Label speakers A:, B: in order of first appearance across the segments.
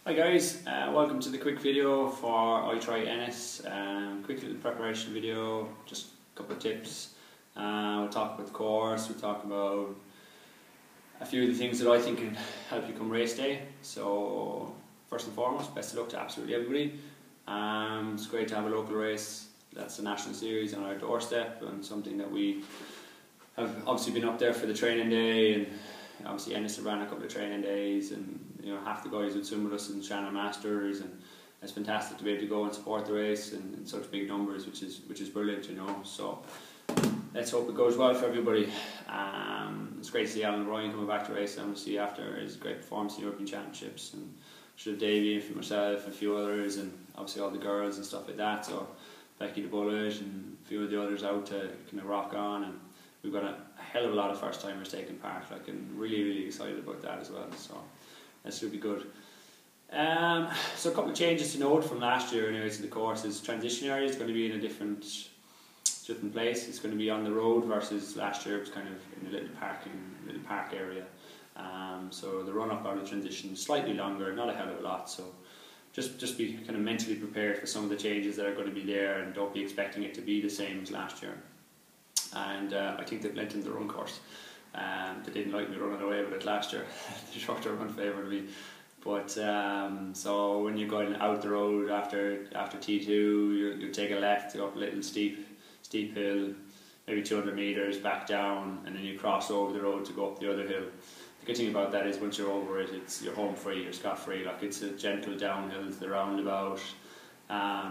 A: Hi guys, welcome to the quick video for ITri Ennis. Quick little preparation video, just a couple of tips. We'll talk about the course, we'll talk about a few of the things that I think can help you come race day. So first and foremost, best of luck to absolutely everybody. It's great to have a local race. That's the national series on our doorstep, and something that we have obviously been up there for the training day, and obviously Ennis ran a couple of training days, and half the guys would swim with us in Shannon Masters, and it's fantastic to be able to go and support the race in such big numbers, which is brilliant, So let's hope it goes well for everybody. It's great to see Alan Ryan coming back to race, obviously after his great performance in the European Championships, and should have Davey for myself and a few others, and obviously all the girls and stuff like that. So Becky the Bullet and a few of the others out to kind of rock on, and we've got a hell of a lot of first timers taking part, and really excited about that as well. So that should be good. So a couple of changes to note from last year anyway to the course is transition area is going to be in a different place. It's going to be on the road versus last year it was kind of in a little park area. So the run up out of the transition is slightly longer, not a hell of a lot. So just be kind of mentally prepared for some of the changes that are going to be there, and don't be expecting it to be the same as last year. And I think they've lengthened the run course. They didn't like me running away with it last year. The shorter run favoured me. But so when you're going out the road after T2, you take a left to go up a little steep hill, maybe 200 metres back down, and then you cross over the road to go up the other hill. The good thing about that is once you're over it, you're home free, you're scot free. It's a gentle downhill to the roundabout,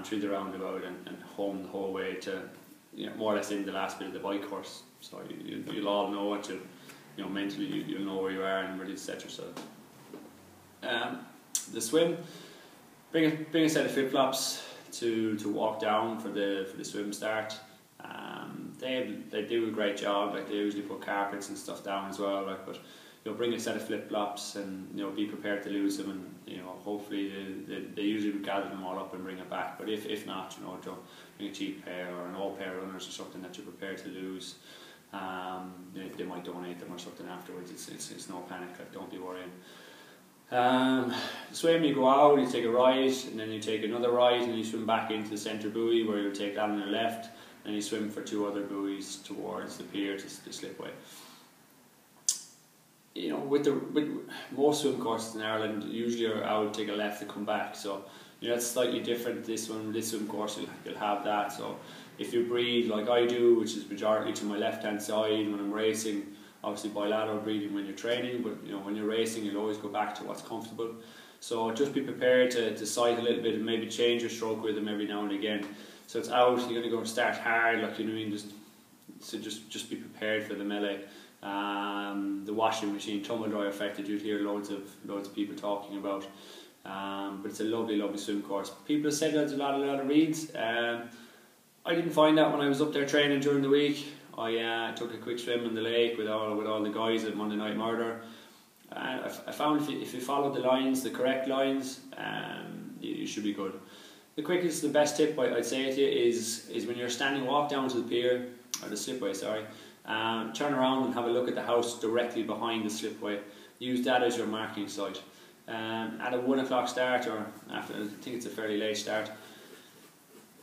A: through the roundabout, and home the whole way to more or less in the last bit of the bike course. So you'll all know what mentally you'll know where you are and ready to set yourself. The swim, bring a set of flip flops to walk down for the swim start. They do a great job. They usually put carpets and stuff down as well. But bring a set of flip flops, and be prepared to lose them, and hopefully they usually gather them all up and bring it back. But if not, don't bring a cheap pair or an old pair of runners or something that you're prepared to lose. They might donate them or something afterwards. It's no panic. Don't be worrying. Swim, you go out, you take a right, and then you take another right, and you swim back into the centre buoy where you'll take that on your left, and you swim for 2 other buoys towards the pier to the slipway. With most swim courses in Ireland, usually I would take a left to come back. So it's slightly different. This swim course you'll have that. So if you breathe like I do, which is majority to my left hand side when I'm racing, obviously bilateral breathing when you're training, but when you're racing you'll always go back to what's comfortable. So just be prepared to sight a little bit and maybe change your stroke rhythm every now and again. So it's out, you're going to go start hard, just be prepared for the melee. The washing machine tumble dryer effect that you'd hear loads of people talking about, but it's a lovely swim course. People have said there's a lot of reeds. I didn't find that when I was up there training during the week. I took a quick swim in the lake with all the guys at Monday Night Murder. I found if you follow the correct lines, you should be good. The quickest, the best tip I'd say to you is when you're standing, walk down to the pier, or the slipway, sorry. Turn around and have a look at the house directly behind the slipway. Use that as your marking site. At a 1 o'clock start, or after, I think it's a fairly late start,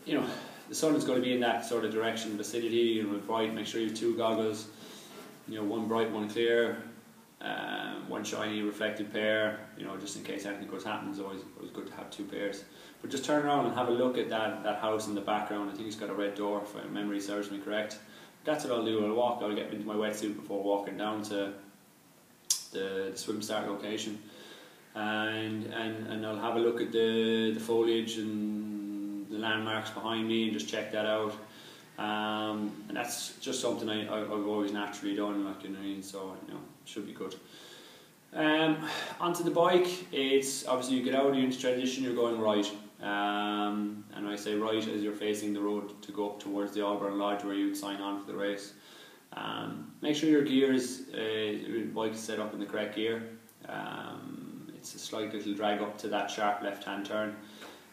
A: the sun is going to be in that sort of direction, vicinity, and bright. Make sure you have 2 goggles, one bright, one clear, one shiny reflective pair, just in case anything goes happen. It's always good to have 2 pairs. But just turn around and have a look at that house in the background. I think it's got a red door, if my memory serves me correct. That's what I'll do. I'll get into my wetsuit before walking down to the swim start location, and I'll have a look at the foliage and the landmarks behind me and just check that out. And that's just something I've always naturally done, so should be good. Onto the bike, it's obviously you get out, you're into transition, you're going right. And I say right as you're facing the road to go up towards the Alburn Lodge where you'd sign on for the race. Make sure your gear your bike is set up in the correct gear. It's a slight little drag up to that sharp left hand turn.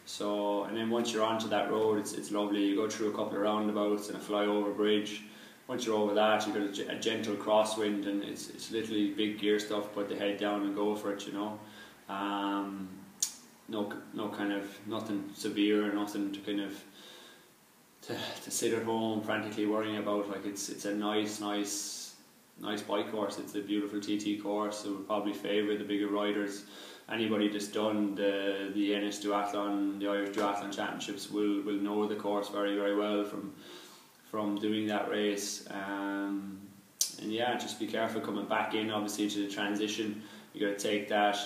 A: So, and then once you're onto that road, it's lovely. You go through a couple of roundabouts and a flyover bridge. Once you're over that, you've got a gentle crosswind, and it's literally big gear stuff, put the head down and go for it, no kind of nothing severe, nothing to kind of to sit at home frantically worrying about. Like it's a nice bike course. It's a beautiful TT course. So we'll probably favour the bigger riders. Anybody that's done the Ennis Duathlon, the Irish Duathlon Championships will know the course very well from doing that race. And yeah, just be careful coming back in. Obviously to the transition, you got to take that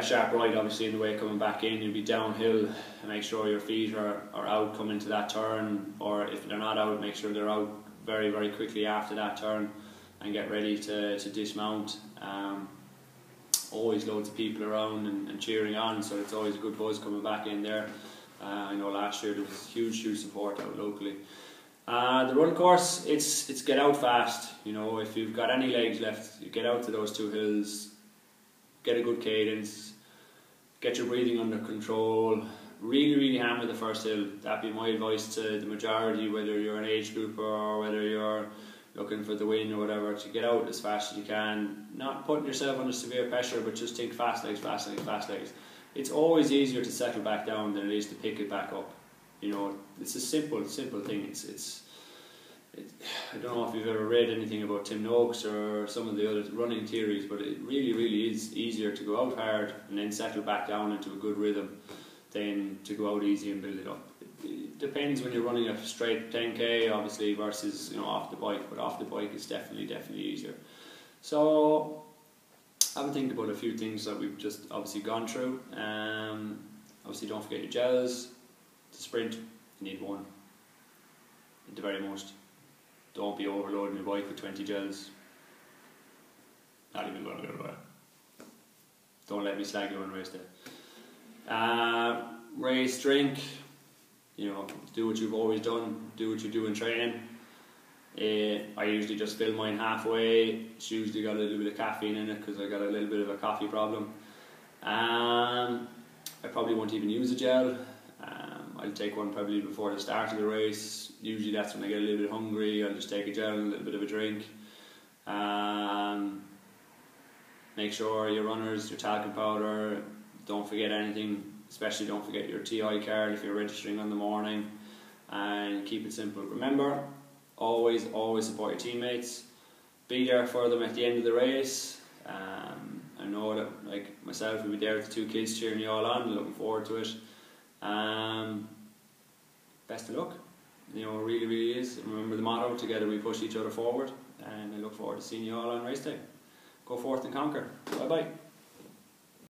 A: sharp right. Obviously in the way coming back in, you'll be downhill, and make sure your feet are out coming to that turn, or if they're not out, make sure they're out very quickly after that turn, and get ready to dismount. Always loads of people around and cheering on, so it's always a good buzz coming back in there. I know last year there was huge support out locally. The run course, it's get out fast. You know, if you've got any legs left, you get out to those 2 hills, get a good cadence, get your breathing under control, really hammer the first hill. That'd be my advice to the majority, whether you're an age grouper or whether you're looking for the win or whatever, to get out as fast as you can, not putting yourself under severe pressure, but just think fast legs. It's always easier to settle back down than it is to pick it back up. You know, it's a simple thing. I don't know if you've ever read anything about Tim Noakes or some of the other running theories, but it really is easier to go out hard and then settle back down into a good rhythm than to go out easy and build it up. It depends when you're running a straight 10k, obviously, versus, you know, off the bike. But off the bike is definitely easier. So I've been thinking about a few things that we've just obviously gone through. Obviously, don't forget your gels. To sprint, you need 1 at the very most. Don't be overloading your bike with 20 gels. Not even going to go away. Don't let me slag you on race day. Race drink, you know, do what you've always done, do what you do in training. I usually just fill mine halfway. It's usually got a little bit of caffeine in it because I got a little bit of a coffee problem. I probably won't even use a gel. I'll take one probably before the start of the race. Usually that's when I get a little bit hungry. I'll just take a gel and a little bit of a drink. Make sure your runners, your talcum powder, don't forget anything. Especially don't forget your TI card if you're registering on the morning, and keep it simple. Remember, always support your teammates. Be there for them at the end of the race. I know that, like myself, we'll be there with the 2 kids cheering you all on. Looking forward to it. Best of luck. You know, it really is. Remember the motto: together we push each other forward. And I look forward to seeing you all on race day. Go forth and conquer. Bye bye.